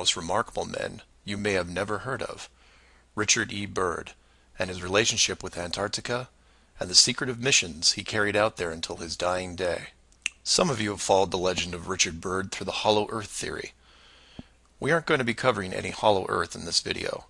most remarkable men you may have never heard of, Richard E. Byrd, and his relationship with Antarctica, and the secretive missions he carried out there until his dying day. Some of you have followed the legend of Richard Byrd through the hollow earth theory. We aren't going to be covering any hollow earth in this video,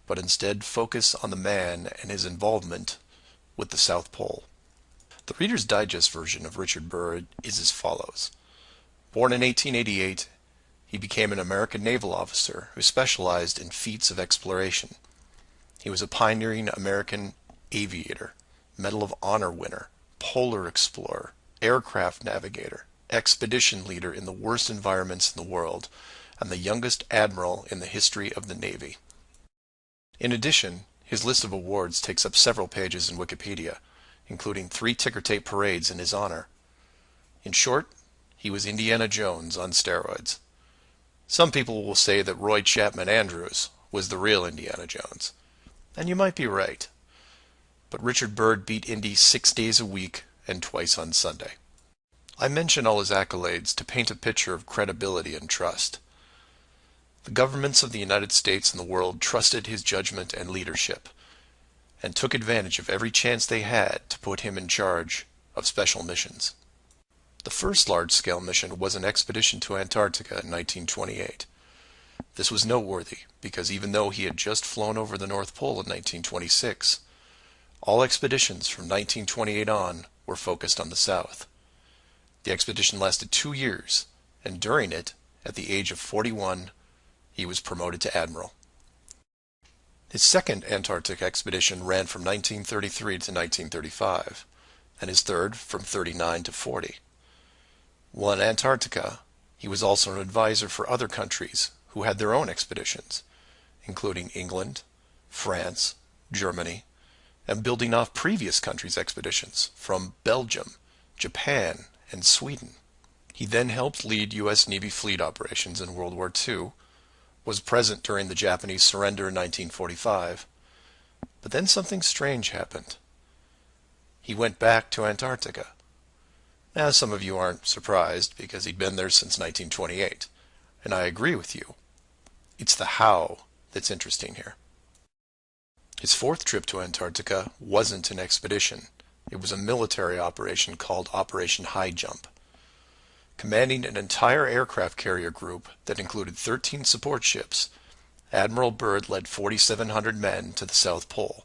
but instead focus on the man and his involvement with the South Pole. The Reader's Digest version of Richard Byrd is as follows. Born in 1888, he became an American naval officer who specialized in feats of exploration. He was a pioneering American aviator, Medal of Honor winner, polar explorer, aircraft navigator, expedition leader in the worst environments in the world, and the youngest admiral in the history of the Navy. In addition, his list of awards takes up several pages in Wikipedia, including 3 ticker tape parades in his honor. In short, he was Indiana Jones on steroids. Some people will say that Roy Chapman Andrews was the real Indiana Jones, and you might be right. But Richard Byrd beat Indy 6 days a week and twice on Sunday. I mention all his accolades to paint a picture of credibility and trust. The governments of the United States and the world trusted his judgment and leadership, and took advantage of every chance they had to put him in charge of special missions. The first large-scale mission was an expedition to Antarctica in 1928. This was noteworthy because even though he had just flown over the North Pole in 1926, all expeditions from 1928 on were focused on the South. The expedition lasted 2 years, and during it, at the age of 41, he was promoted to admiral. His second Antarctic expedition ran from 1933 to 1935, and his third from 39 to 40. While in Antarctica, he was also an advisor for other countries who had their own expeditions, including England, France, Germany, and building off previous countries' expeditions from Belgium, Japan, and Sweden. He then helped lead U.S. Navy fleet operations in World War II, was present during the Japanese surrender in 1945, but then something strange happened. He went back to Antarctica. Now, some of you aren't surprised because he'd been there since 1928, and I agree with you. It's the how that's interesting here. His fourth trip to Antarctica wasn't an expedition. It was a military operation called Operation High Jump. Commanding an entire aircraft carrier group that included 13 support ships, Admiral Byrd led 4,700 men to the South Pole,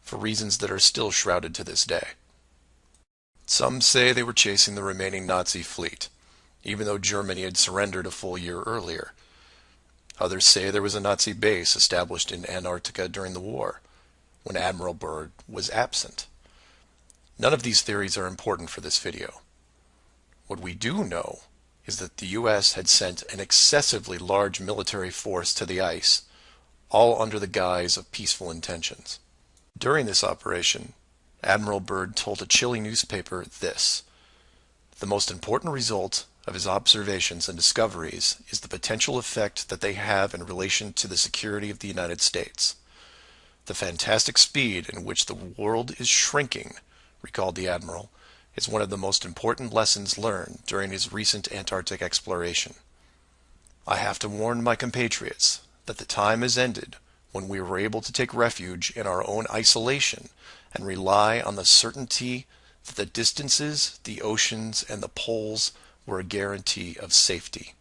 for reasons that are still shrouded to this day. Some say they were chasing the remaining Nazi fleet, even though Germany had surrendered a full year earlier. Others say there was a Nazi base established in Antarctica during the war, when Admiral Byrd was absent. None of these theories are important for this video. What we do know is that the U.S. had sent an excessively large military force to the ice, all under the guise of peaceful intentions. During this operation, Admiral Byrd told a Chile newspaper this: "The most important result of his observations and discoveries is the potential effect that they have in relation to the security of the United States. The fantastic speed in which the world is shrinking," recalled the Admiral, "is one of the most important lessons learned during his recent Antarctic exploration. I have to warn my compatriots that the time has ended when we were able to take refuge in our own isolation and rely on the certainty that the distances, the oceans, and the poles were a guarantee of safety."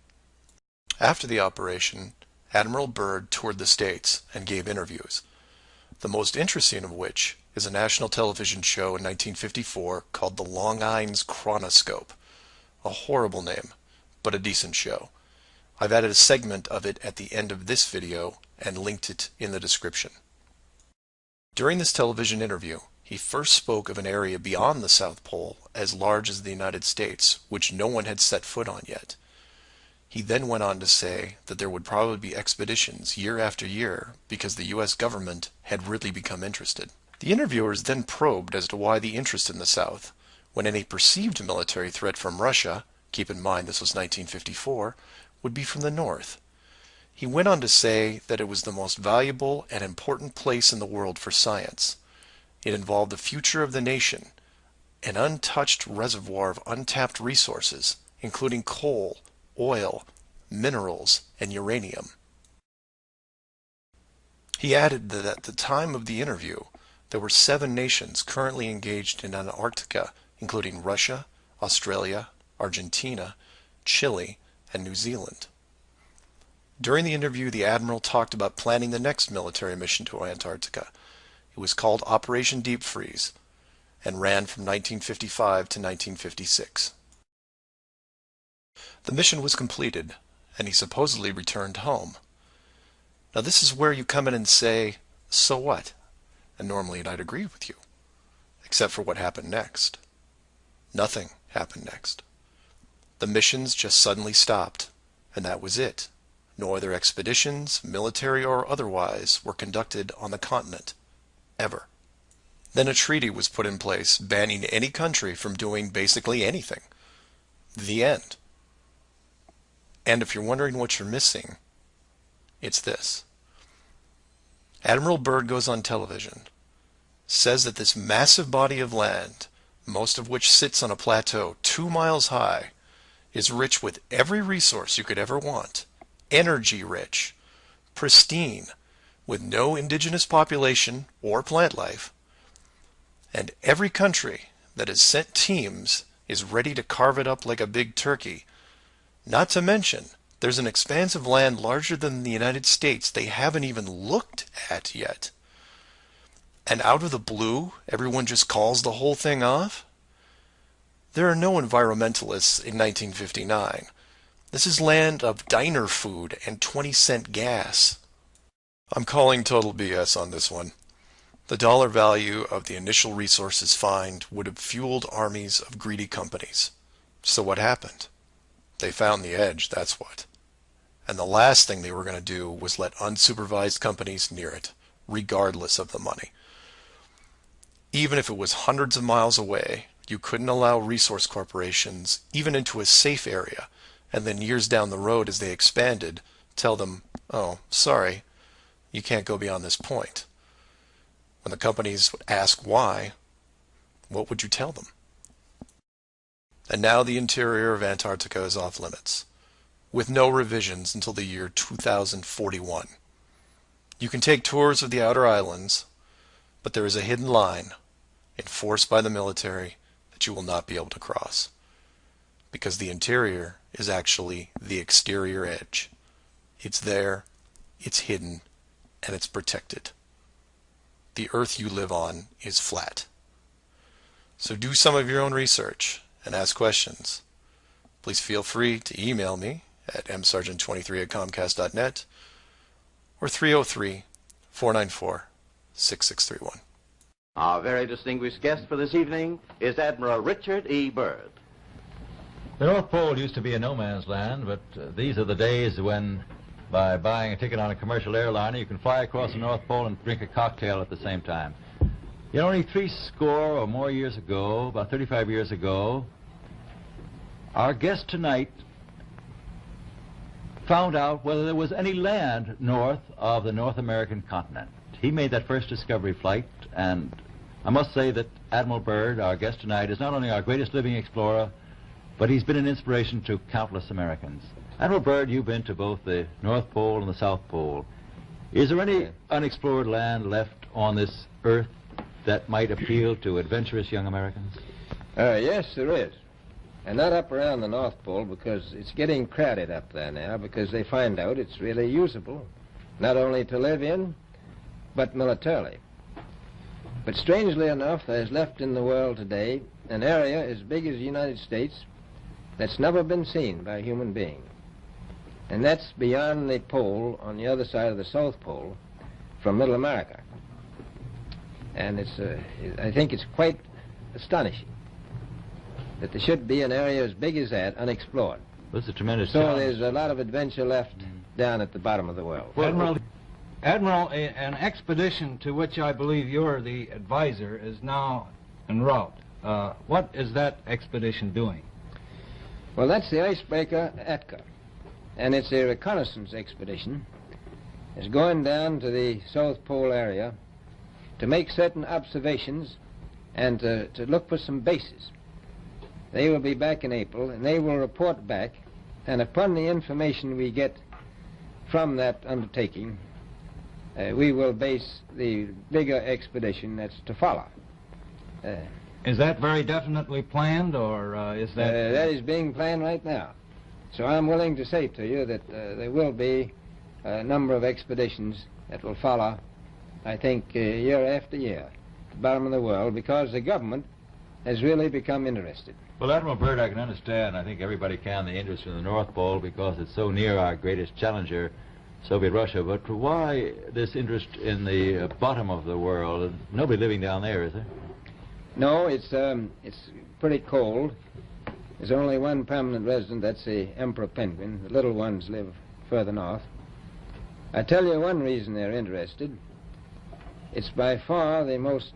After the operation, Admiral Byrd toured the States and gave interviews, the most interesting of which is a national television show in 1954 called The Longines Chronoscope. A horrible name, but a decent show. I've added a segment of it at the end of this video and linked it in the description. During this television interview, he first spoke of an area beyond the South Pole as large as the United States, which no one had set foot on yet. He then went on to say that there would probably be expeditions year after year because the U.S. government had really become interested. The interviewers then probed as to why the interest in the South, when any perceived military threat from Russia, keep in mind this was 1954, would be from the North. He went on to say that it was the most valuable and important place in the world for science. It involved the future of the nation, an untouched reservoir of untapped resources, including coal, oil, minerals, and uranium. He added that at the time of the interview, there were 7 nations currently engaged in Antarctica, including Russia, Australia, Argentina, Chile, and New Zealand. During the interview, the admiral talked about planning the next military mission to Antarctica. It was called Operation Deep Freeze and ran from 1955 to 1956. The mission was completed, and he supposedly returned home. Now this is where you come in and say, so what? And normally I'd agree with you, except for what happened next. Nothing happened next. The missions just suddenly stopped, and that was it. No other expeditions, military or otherwise, were conducted on the continent, ever. Then a treaty was put in place banning any country from doing basically anything. The end. And if you're wondering what you're missing, it's this. Admiral Byrd goes on television, says that this massive body of land, most of which sits on a plateau 2 miles high, is rich with every resource you could ever want, energy rich, pristine, with no indigenous population or plant life, and every country that has sent teams is ready to carve it up like a big turkey. Not to mention, there's an expanse of land larger than the United States they haven't even looked at yet. And out of the blue, everyone just calls the whole thing off? There are no environmentalists in 1959. This is land of diner food and 20-cent gas. I'm calling total BS on this one. The dollar value of the initial resources find would have fueled armies of greedy companies. So what happened? They found the edge, that's what. And the last thing they were going to do was let unsupervised companies near it, regardless of the money. Even if it was hundreds of miles away, you couldn't allow resource corporations even into a safe area, and then years down the road as they expanded, tell them, oh, sorry, you can't go beyond this point. When the companies would ask why, what would you tell them? And now the interior of Antarctica is off limits, with no revisions until the year 2041. You can take tours of the outer islands, but there is a hidden line, enforced by the military, that you will not be able to cross. Because the interior is actually the exterior edge. It's there, it's hidden, and it's protected. The Earth you live on is flat. So do some of your own research and ask questions. Please feel free to email me at msargent23@comcast.net or 303-494-6631. Our very distinguished guest for this evening is Admiral Richard E. Byrd. The North Pole used to be a no man's land, but these are the days when, by buying a ticket on a commercial airliner, you can fly across the North Pole and drink a cocktail at the same time. You know, only 30 or more years ago, about 35 years ago, our guest tonight found out whether there was any land north of the North American continent. He made that first discovery flight, and I must say that Admiral Byrd, our guest tonight, is not only our greatest living explorer, but he's been an inspiration to countless Americans. Admiral Byrd, you've been to both the North Pole and the South Pole. Is there any unexplored land left on this Earth that might appeal to adventurous young Americans? Yes, there is. And not up around the North Pole, because it's getting crowded up there now, because they find out it's really usable, not only to live in, but militarily. But strangely enough, there's left in the world today an area as big as the United States that's never been seen by a human being. And that's beyond the pole on the other side of the South Pole from Middle America. And I think it's quite astonishing that there should be an area as big as that unexplored. That's a tremendous So challenge. there's a lot of adventure left down at the bottom of the world. Admiral, an expedition to which I believe you're the advisor is now en route. What is that expedition doing? Well, that's the icebreaker Atka, and it's a reconnaissance expedition. It's going down to the South Pole area to make certain observations and to look for some bases. They will be back in April, and they will report back, and upon the information we get from that undertaking, we will base the bigger expedition that's to follow. Is that very definitely planned, or is that... That is being planned right now. So I'm willing to say to you that there will be a number of expeditions that will follow, I think, year after year, at the bottom of the world, because the government has really become interested. Well, Admiral Byrd, I can understand, I think everybody can, the interest in the North Pole because it's so near our greatest challenger, Soviet Russia. But why this interest in the bottom of the world? Nobody living down there, is there? No, it's pretty cold. There's only one permanent resident, that's the emperor penguin. The little ones live further north. I tell you one reason they're interested. It's by far the most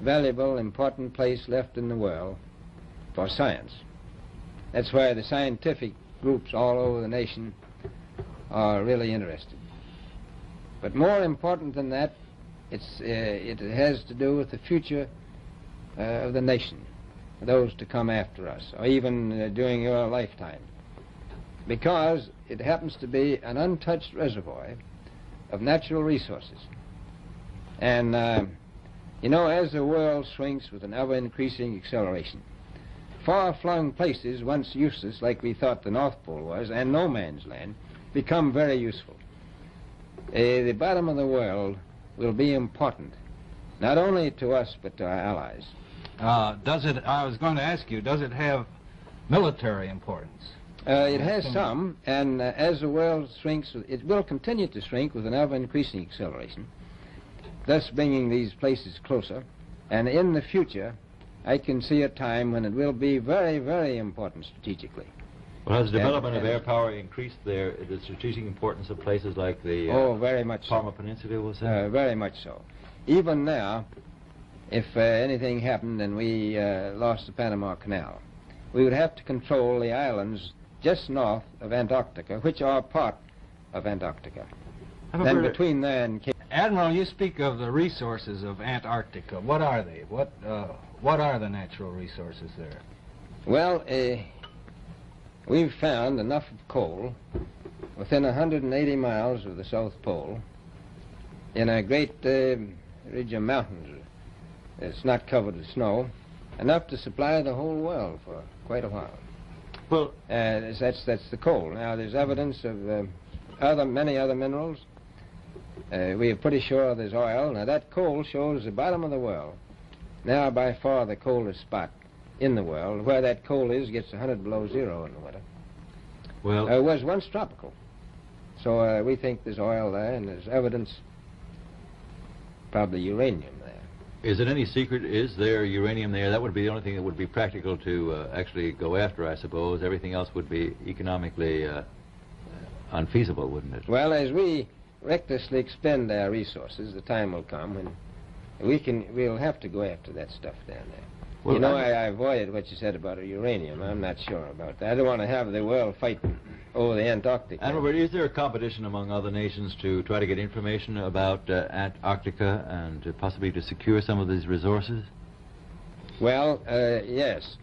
valuable, important place left in the world for science. That's why the scientific groups all over the nation are really interested. But more important than that, it has to do with the future of the nation, those to come after us, or even during your lifetime, because it happens to be an untouched reservoir of natural resources. And you know, as the world shrinks with an ever-increasing acceleration, far-flung places, once useless, like we thought the North Pole was, and no man's land, become very useful. The bottom of the world will be important, not only to us, but to our allies. I was going to ask you, does it have military importance? It has some, and as the world shrinks, it will continue to shrink with an ever-increasing acceleration, thus bringing these places closer. And in the future, I can see a time when it will be very, very important strategically. Well, has the development of air power increased the strategic importance of places like the very much Parma so. Peninsula, was that? Very much so. Even now, if anything happened and we lost the Panama Canal, we would have to control the islands just north of Antarctica, which are part of Antarctica. Then between there and Cape... Admiral, you speak of the resources of Antarctica. What are they? What are the natural resources there? Well, we've found enough of coal within 180 miles of the South Pole in a great ridge of mountains. It's not covered with snow, enough to supply the whole world for quite a while. Well, that's the coal. Now, there's evidence of many other minerals. We are pretty sure there's oil. Now, that coal shows the bottom of the world. Now, by far the coldest spot in the world. Where that coal is gets 100 below zero in the winter. Well, it was once tropical. So we think there's oil there, and there's evidence, probably uranium there. is it any secret, is there uranium there? That would be the only thing that would be practical to actually go after, I suppose. Everything else would be economically unfeasible, wouldn't it? Well, as we recklessly expend our resources, the time will come when we'll have to go after that stuff down there. Well, you know, I avoided what you said about uranium. I'm not sure about that. I don't want to have the world fight over the Antarctic. And Robert, is there a competition among other nations to try to get information about Antarctica and possibly to secure some of these resources? Well, yes.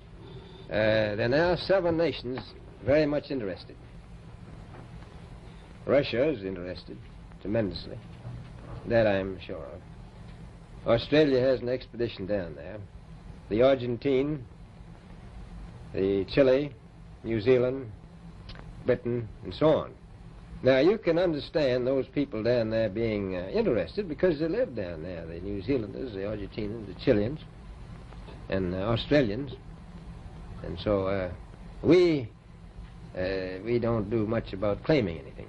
There are now 7 nations very much interested. Russia is interested tremendously. That I'm sure of. Australia has an expedition down there. The Argentine, the Chile, New Zealand, Britain, and so on. Now, you can understand those people down there being interested because they live down there, the New Zealanders, the Argentinians, the Chileans, and the Australians. And so we don't do much about claiming anything.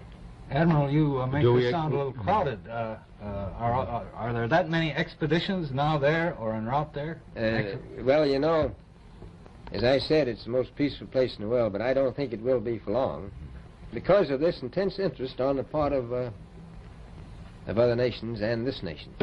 Admiral, you make this sound a little crowded. Are there that many expeditions now there or en route there? Well, you know, as I said, it's the most peaceful place in the world, but I don't think it will be for long because of this intense interest on the part of other nations and this nation.